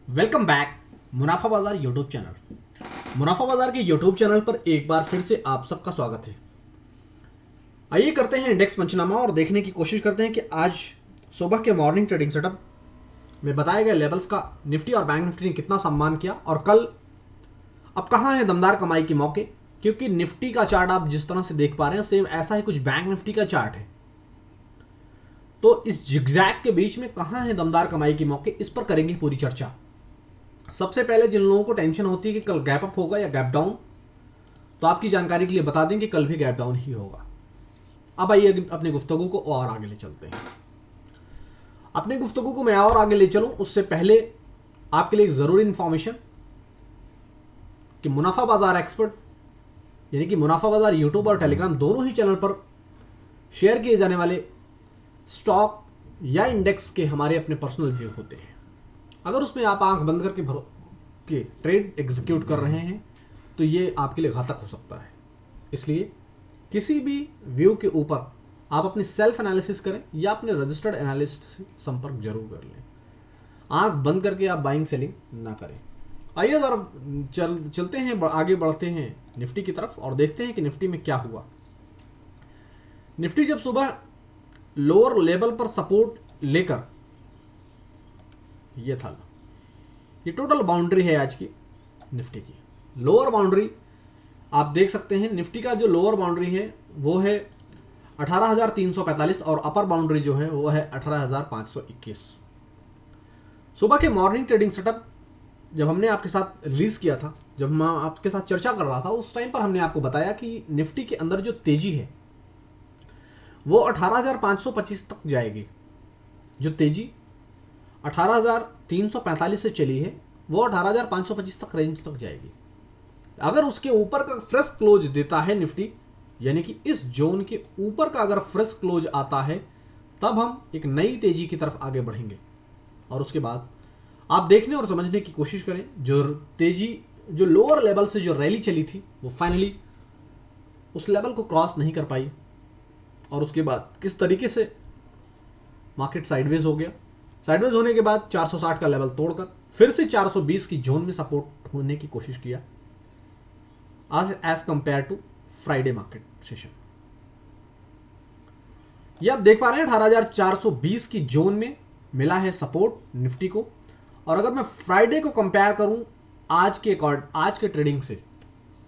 Welcome back मुनाफा बाजार YouTube channel. मुनाफा बाजार के यूट्यूब चैनल पर एक बार फिर से आप सबका स्वागत है। आइए करते हैं इंडेक्स पंचनामा और देखने की कोशिश करते हैं कि आज सुबह के मॉर्निंग ट्रेडिंग सेटअप में बताए गए लेवल्स का निफ्टी और बैंक निफ्टी ने कितना सम्मान किया और कल अब कहाँ है दमदार कमाई के मौके। क्योंकि निफ्टी का चार्ट आप जिस तरह से देख पा रहे हैं सेम ऐसा ही कुछ बैंक निफ्टी का चार्ट है, तो इस जिगजैग के बीच में कहाँ है दमदार कमाई के मौके, इस पर करेंगे पूरी चर्चा। सबसे पहले जिन लोगों को टेंशन होती है कि कल गैप अप होगा या गैप डाउन, तो आपकी जानकारी के लिए बता दें कि कल भी गैप डाउन ही होगा। अब आइए अपनी गुफ्तगू को और आगे ले चलते हैं। अपनी गुफ्तगू को मैं और आगे ले चलूं उससे पहले आपके लिए एक ज़रूरी इंफॉर्मेशन कि मुनाफा बाजार एक्सपर्ट यानी कि मुनाफा बाजार यूट्यूब और टेलीग्राम दोनों ही चैनल पर शेयर किए जाने वाले स्टॉक या इंडेक्स के हमारे अपने पर्सनल व्यू होते हैं। अगर उसमें आप आंख बंद करके ट्रेड एग्जीक्यूट कर रहे हैं तो ये आपके लिए घातक हो सकता है। इसलिए किसी भी व्यू के ऊपर आप अपनी सेल्फ एनालिसिस करें या अपने रजिस्टर्ड एनालिस्ट से संपर्क जरूर कर लें। आंख बंद करके आप बाइंग सेलिंग ना करें। आइए जरा चलते हैं, आगे बढ़ते हैं निफ्टी की तरफ और देखते हैं कि निफ्टी में क्या हुआ। निफ्टी जब सुबह लोअर लेवल पर सपोर्ट लेकर, ये था, ये टोटल बाउंड्री है आज की निफ्टी की। लोअर बाउंड्री आप देख सकते हैं, निफ्टी का जो लोअर बाउंड्री है वो है 18,345 और अपर बाउंड्री जो है वो है 18,521। सुबह के मॉर्निंग ट्रेडिंग सेटअप जब हमने आपके साथ रिलीज किया था, जब मैं आपके साथ चर्चा कर रहा था, उस टाइम पर हमने आपको बताया कि निफ्टी के अंदर जो तेजी है वो 18,525 तक जाएगी। जो तेजी 18,345 से चली है वो 18,525 तक रेंज तक जाएगी। अगर उसके ऊपर का फ्रेश क्लोज देता है निफ्टी, यानी कि इस जोन के ऊपर का अगर फ्रेश क्लोज आता है, तब हम एक नई तेजी की तरफ आगे बढ़ेंगे। और उसके बाद आप देखने और समझने की कोशिश करें, जो तेजी जो लोअर लेवल से जो रैली चली थी वो फाइनली उस लेवल को क्रॉस नहीं कर पाई और उसके बाद किस तरीके से मार्केट साइडवेज हो गया। साइडवेज होने के बाद 460 का लेवल तोड़कर फिर से 420 की जोन में सपोर्ट होने की कोशिश किया आज as compare to Friday market session. ये आप देख पा रहे हैं 18,420 की जोन में मिला है सपोर्ट निफ्टी को। और अगर मैं फ्राइडे को कंपेयर करूं आज के ट्रेडिंग से,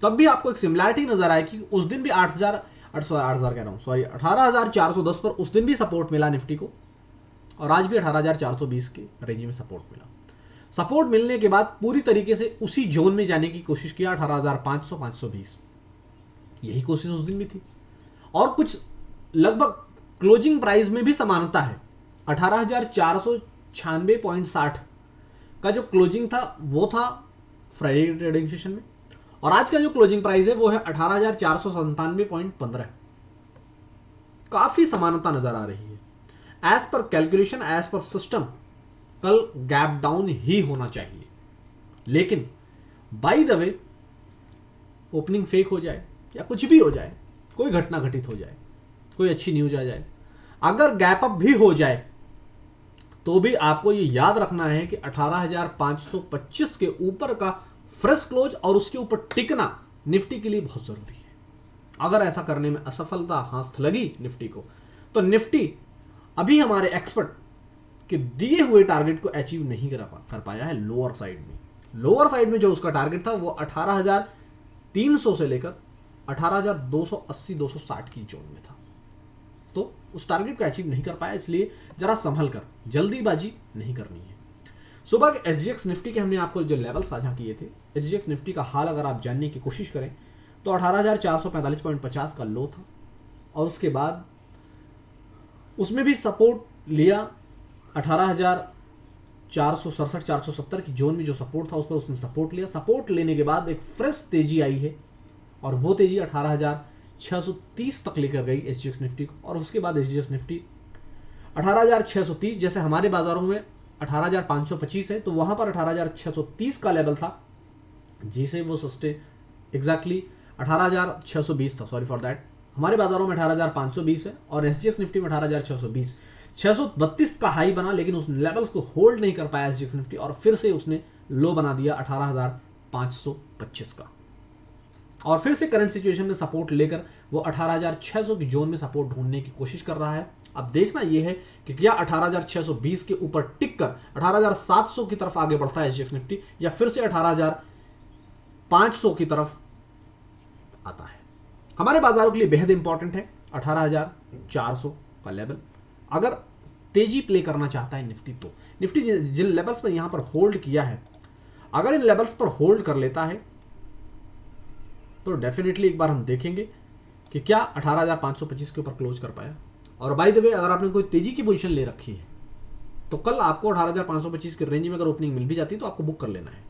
तब भी आपको एक सिमिलैरिटी नजर आए कि उस दिन भी 18,410 पर उस दिन भी सपोर्ट मिला निफ्टी को और आज भी 18,420 के रेंज में सपोर्ट मिला। सपोर्ट मिलने के बाद पूरी तरीके से उसी जोन में जाने की कोशिश किया 18,500 520। यही कोशिश उस दिन भी थी और कुछ लगभग क्लोजिंग प्राइस में भी समानता है। 18,496.60 का जो क्लोजिंग था वो था फ्राइडे ट्रेडिंग सेशन में और आज का जो क्लोजिंग प्राइस है वो है 18,497.15। काफी समानता नजर आ रही है। As per calculation, as per system कल गैप डाउन ही होना चाहिए, लेकिन by the way opening fake हो जाए या कुछ भी हो जाए, कोई घटना घटित हो जाए, कोई अच्छी न्यूज आ जाए, अगर गैप अप भी हो जाए तो भी आपको ये याद रखना है कि 18,525 के ऊपर का फ्रेश क्लोज और उसके ऊपर टिकना निफ्टी के लिए बहुत जरूरी है। अगर ऐसा करने में असफलता हाथ लगी निफ्टी को, तो निफ्टी अभी हमारे एक्सपर्ट के दिए हुए टारगेट को अचीव नहीं कर पाया है। लोअर साइड में जो उसका टारगेट था वो 18,300 से लेकर 18,280 260 की जोन में था, तो उस टारगेट को अचीव नहीं कर पाया। इसलिए जरा संभल कर, जल्दीबाजी नहीं करनी है। सुबह के एसजीएक्स निफ्टी के हमने आपको जो लेवल साझा किए थे, एसजीएक्स निफ्टी का हाल अगर आप जानने की कोशिश करें तो 18,445.50 का लो था और उसके बाद उसमें भी सपोर्ट लिया 18,467 470 की जोन में जो सपोर्ट था उस पर उसने सपोर्ट लिया। सपोर्ट लेने के बाद एक फ्रेश तेजी आई है और वो तेजी 18,630 तक लेकर गई एसजीएक्स निफ्टी को। और उसके बाद एसजीएक्स निफ्टी 18,630, जैसे हमारे बाजारों में 18,525 है तो वहां पर 18,630 का लेवल था जिसे वो एग्जैक्टली 18,620 था, सॉरी फॉर दैट। हमारे बाजारों में 18,520 है और एसजीएक्स निफ्टी में 18,620। 632 का हाई बना, लेकिन उस लेवल्स को होल्ड नहीं कर पाया एसजीएक्स निफ्टी और फिर से उसने लो बना दिया 18,525 का, और फिर से करंट सिचुएशन में सपोर्ट लेकर वो 18,600 की जोन में सपोर्ट ढूंढने की कोशिश कर रहा है। अब देखना यह है कि क्या 18,620 के ऊपर टिक कर 18,700 की तरफ आगे बढ़ता है एसजीएक्स निफ्टी, या फिर से 18,500 की तरफ आता है। हमारे बाजारों के लिए बेहद इंपॉर्टेंट है 18,400 का लेवल। अगर तेजी प्ले करना चाहता है निफ्टी, तो निफ्टी जिन लेवल्स पर यहां पर होल्ड किया है, अगर इन लेवल्स पर होल्ड कर लेता है तो डेफिनेटली एक बार हम देखेंगे कि क्या 18,525 के ऊपर क्लोज कर पाया। और बाय द वे, अगर आपने कोई तेजी की पोजीशन ले रखी है तो कल आपको 18,525 के रेंज में अगर ओपनिंग मिल भी जाती है तो आपको बुक कर लेना है,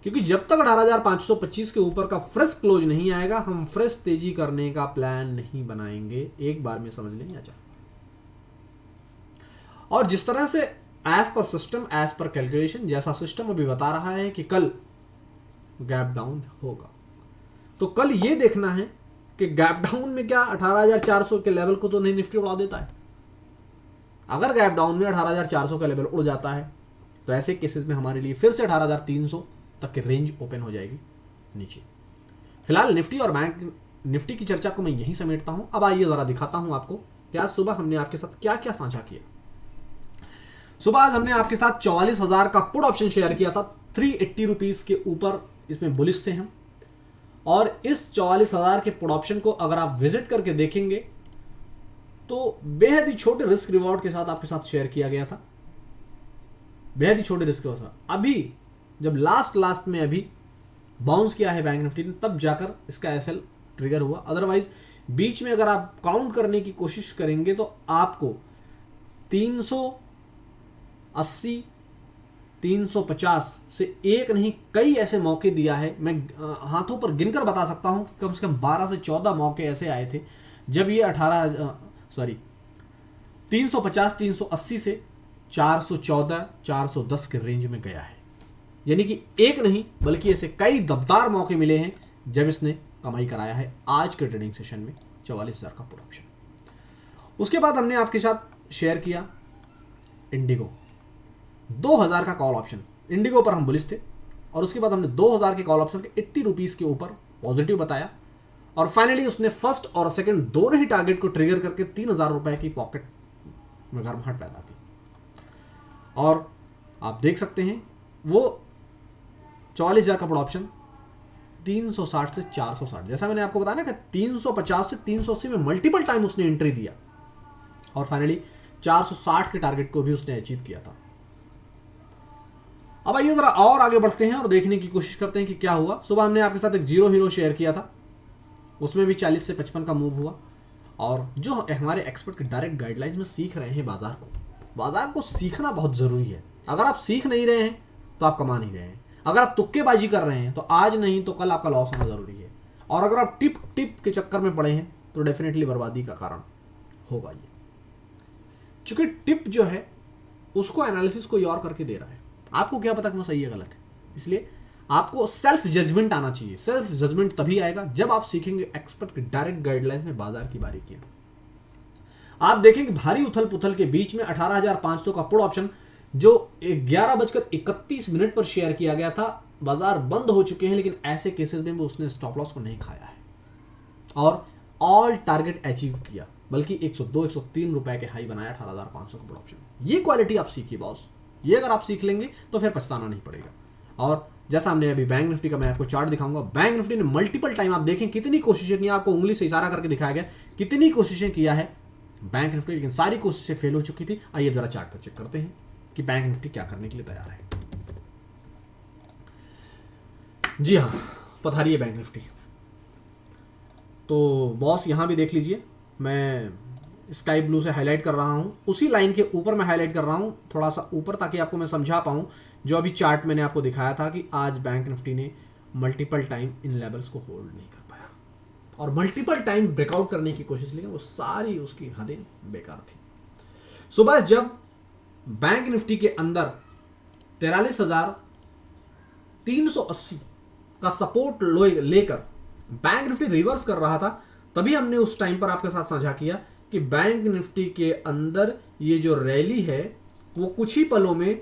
क्योंकि जब तक 18,525 के ऊपर का फ्रेश क्लोज नहीं आएगा, हम फ्रेश तेजी करने का प्लान नहीं बनाएंगे। एक बार में समझ लें अच्छा। और जिस तरह से as per system, as per calculation, जैसा सिस्टम अभी बता रहा है कि कल गैप डाउन होगा, तो कल ये देखना है कि गैप डाउन में क्या 18,400 के लेवल को तो नहीं निफ्टी उड़ा देता है। अगर गैप डाउन में 18,400 का लेवल उड़ जाता है तो ऐसे केसेस में हमारे लिए फिर से 18,300 तक की रेंज ओपन हो जाएगी नीचे। फिलहाल निफ्टी और बैंक निफ्टी की चर्चा को मैं यहीं समेटता हूं। अब आइए जरा दिखाता हूं आपको कि आज सुबह हमने आपके साथ क्या क्या साझा किया। सुबह आज हमने आपके साथ 44,000 का पुट ऑप्शन शेयर किया था 380 रुपीज के ऊपर, इसमें बुलिश थे हम। और इस 44,000 के पुट ऑप्शन को अगर आप विजिट करके देखेंगे तो बेहद ही छोटे रिस्क रिवॉर्ड के साथ आपके साथ शेयर किया गया था, बेहद ही छोटे रिस्क के साथ। अभी जब लास्ट में अभी बाउंस किया है बैंक निफ्टी ने, तब जाकर इसका एसएल ट्रिगर हुआ। अदरवाइज बीच में अगर आप काउंट करने की कोशिश करेंगे तो आपको 380, 350 से एक नहीं कई ऐसे मौके दिया है। मैं हाथों पर गिनकर बता सकता हूं कि कम से कम 12 से 14 मौके ऐसे आए थे जब ये 350, 380 से 414, 410 के रेंज में गया है। यानी कि एक नहीं बल्कि ऐसे कई दबदार मौके मिले हैं जब इसने कमाई कराया है आज के ट्रेडिंग सेशन में 44,000 का पुट ऑप्शन। उसके बाद हमने आपके साथ शेयर किया इंडिगो 2,000 का कॉल ऑप्शन। इंडिगो पर हम बुलिश थे और उसके बाद हमने 2,000 के कॉल ऑप्शन के 80 रुपीज के ऊपर पॉजिटिव बताया, और फाइनली उसने फर्स्ट और सेकंड दोनों ही टारगेट को ट्रिगर करके 3,000 रुपए की पॉकेट में गर्माहट पैदा की। और आप देख सकते हैं वो 44,000 का पुट ऑप्शन 360 से 460, जैसा मैंने आपको बताया ना कि 350 से 380 में मल्टीपल टाइम उसने एंट्री दिया और फाइनली 460 के टारगेट को भी उसने अचीव किया था। अब आइए जरा और आगे बढ़ते हैं और देखने की कोशिश करते हैं कि क्या हुआ। सुबह हमने आपके साथ एक जीरो हीरो शेयर किया था, उसमें भी 40 से 55 का मूव हुआ। और जो हमारे एक्सपर्ट के डायरेक्ट गाइडलाइंस में सीख रहे हैं बाजार को सीखना बहुत जरूरी है। अगर आप सीख नहीं रहे हैं तो आप कमा नहीं रहे हैं। अगर आप तुक्केबाजी कर रहे हैं तो आज नहीं तो कल आपका लॉस होना जरूरी है। और अगर आप टिप के चक्कर में पड़े हैं तो डेफिनेटली बर्बादी का कारण होगा ये, क्योंकि टिप जो है उसको एनालिसिस कोई और करके दे रहा है, आपको क्या पता कि वो सही है गलत है। इसलिए आपको सेल्फ जजमेंट आना चाहिए। सेल्फ जजमेंट तभी आएगा जब आप सीखेंगे एक्सपर्ट के डायरेक्ट गाइडलाइंस में बाजार की बारीकियां। आप देखेंगे भारी उथल पुथल के बीच में 18,500 का पुट ऑप्शन जो 11:31 पर शेयर किया गया था, बाजार बंद हो चुके हैं, लेकिन ऐसे केसेस में भी उसने स्टॉप लॉस को नहीं खाया है और ऑल टारगेट अचीव किया, बल्कि 102, 103 रुपए के हाई बनाया 18,500 का पुट ऑप्शन। ये क्वालिटी आप सीखिए बॉस, ये अगर आप सीख लेंगे तो फिर पछताना नहीं पड़ेगा। और जैसा हमने अभी बैंक निफ्टी का मैं आपको चार्ट दिखाऊंगा, बैंक निफ्टी ने मल्टीपल टाइम, आप देखें कितनी कोशिशें की, आपको उंगली से इशारा करके दिखाया गया कितनी कोशिशें किया है बैंक निफ्टी, लेकिन सारी कोशिशें फेल हो चुकी थी। आइए जरा चार्ट पर चेक करते हैं कि बैंक निफ्टी क्या करने के लिए तैयार है। जी हाँ, पधारिए बैंक निफ्टी। तो बॉस यहां भी देख लीजिए, मैं स्काई ब्लू से हाईलाइट कर रहा हूं, उसी लाइन के ऊपर मैं हाईलाइट कर रहा हूं थोड़ा सा ऊपर, ताकि आपको मैं समझा पाऊं जो अभी चार्ट मैंने आपको दिखाया था कि आज बैंक निफ्टी ने मल्टीपल टाइम इन लेवल्स को होल्ड नहीं कर पाया और मल्टीपल टाइम ब्रेकआउट करने की कोशिश, लेकिन वो सारी उसकी हदें बेकार थी। सुबह जब बैंक निफ्टी के अंदर 43,380 का सपोर्ट लेकर बैंक निफ्टी रिवर्स कर रहा था, तभी हमने उस टाइम पर आपके साथ साझा किया कि बैंक निफ्टी के अंदर ये जो रैली है वो कुछ ही पलों में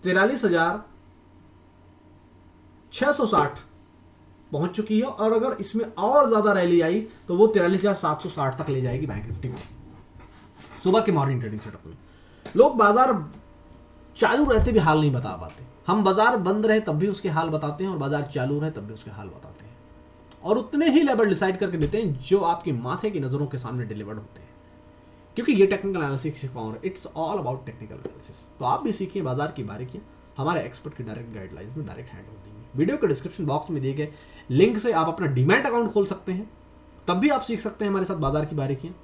43,660 पहुंच चुकी है, और अगर इसमें और ज्यादा रैली आई तो वो 43,760 तक ले जाएगी बैंक निफ्टी को। सुबह के मॉर्निंग ट्रेडिंग सेटअप में लोग बाजार चालू रहते भी हाल नहीं बता पाते। हम बाजार बंद रहे तब भी उसके हाल बताते हैं और बाजार चालू रहे तब भी उसके हाल बताते हैं, और उतने ही लेवल डिसाइड करके देते हैं जो आपकी माथे की नजरों के सामने डिलीवर्ड होते हैं, क्योंकि ये technical analysis power, it's all about technical analysis. तो आप भी सीखिए बाजार की बारीकियां हमारे एक्सपर्ट की डायरेक्ट गाइडलाइंस में, डायरेक्ट हैंड होल्डिंग में। वीडियो के डिस्क्रिप्शन बॉक्स में दिए गए लिंक से आप अपना डीमैट अकाउंट खोल सकते हैं, तब भी आप सीख सकते हैं हमारे साथ बाजार की बारीकियां,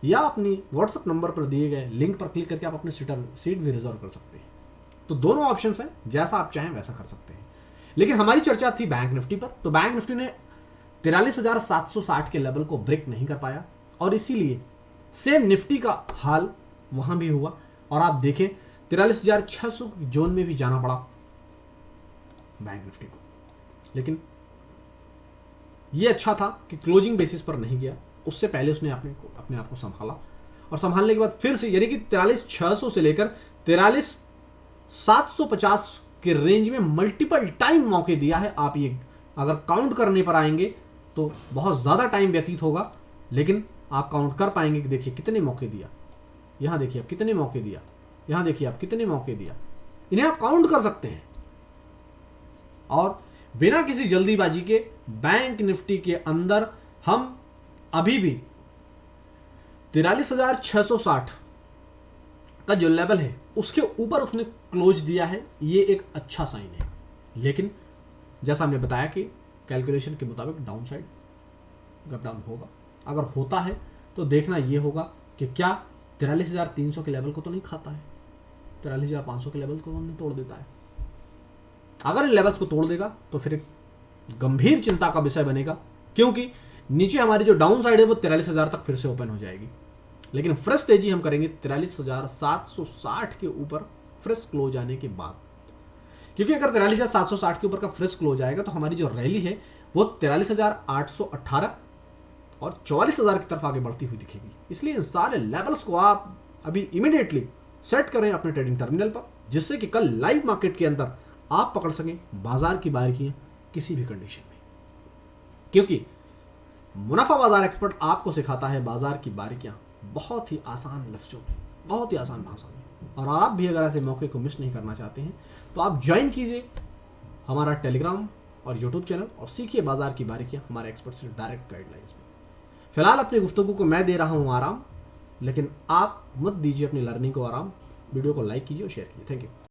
या अपनी व्हाट्सएप नंबर पर दिए गए लिंक पर क्लिक करके आप अपने सीट भी रिजर्व कर सकते हैं। तो दोनों ऑप्शंस हैं, जैसा आप चाहें वैसा कर सकते हैं। लेकिन हमारी चर्चा थी बैंक निफ्टी पर, तो बैंक निफ्टी ने 43,760 के लेवल को ब्रेक नहीं कर पाया, और इसीलिए सेम निफ्टी का हाल वहां भी हुआ, और आप देखें 43,600 जोन में भी जाना पड़ा बैंक निफ्टी को। लेकिन यह अच्छा था कि क्लोजिंग बेसिस पर नहीं गया, उससे पहले उसने अपने आप को संभाला, और संभालने के बाद फिर से यानी कि 43,600 से लेकर 43,750 के रेंज में मल्टीपल टाइम मौके दिया है। आप ये अगर काउंट करने पर आएंगे तो बहुत ज़्यादा टाइम व्यतीत होगा, लेकिन आप काउंट कर पाएंगे कि देखिए कितने मौके दिया, यहाँ देखिए आप कितने मौके दिया, यहाँ देखिए आप कितने मौके दिया, इन्हें आप काउंट कर सकते हैं। और बिना किसी जल्दीबाजी के बैंक निफ्टी के अंदर हम अभी भी 43,660 का जो लेवल है उसके ऊपर उसने क्लोज दिया है, ये एक अच्छा साइन है। लेकिन जैसा हमने बताया कि कैलकुलेशन के मुताबिक डाउन साइड गप डाउन होगा, अगर होता है तो देखना ये होगा कि क्या 43,300 के लेवल को तो नहीं खाता है, 43,500 के लेवल को तो नहीं तोड़ देता है। अगर इन लेवल्स को तोड़ देगा तो फिर एक गंभीर चिंता का विषय बनेगा, क्योंकि नीचे हमारी जो डाउन साइड है वो 43,000 तक फिर से ओपन हो जाएगी। लेकिन फ्रेश तेजी हम करेंगे 43,760 के ऊपर फ्रेश क्लोज आने के बाद, क्योंकि अगर 43,760 के ऊपर का फ्रेश क्लोज आएगा तो हमारी जो रैली है वो 43,818 और 44,000 की तरफ आगे बढ़ती हुई दिखेगी। इसलिए इन सारे लेवल्स को आप अभी इमीडिएटली सेट करें अपने ट्रेडिंग टर्मिनल पर, जिससे कि कल लाइव मार्केट के अंदर आप पकड़ सकें बाजार की बारीकियां किसी भी कंडीशन में। क्योंकि मुनाफा बाजार एक्सपर्ट आपको सिखाता है बाजार की बारीकियां बहुत ही आसान लफ्जों में, बहुत ही आसान भाषा में। और आप भी अगर ऐसे मौके को मिस नहीं करना चाहते हैं तो आप ज्वाइन कीजिए हमारा टेलीग्राम और यूट्यूब चैनल, और सीखिए बाजार की बारीकियां हमारे एक्सपर्ट से डायरेक्ट गाइडलाइंस में। फिलहाल अपनी गुफ्तगू को मैं दे रहा हूं आराम, लेकिन आप मत दीजिए अपनी लर्निंग को आराम। वीडियो को लाइक कीजिए और शेयर कीजिए। Thank you.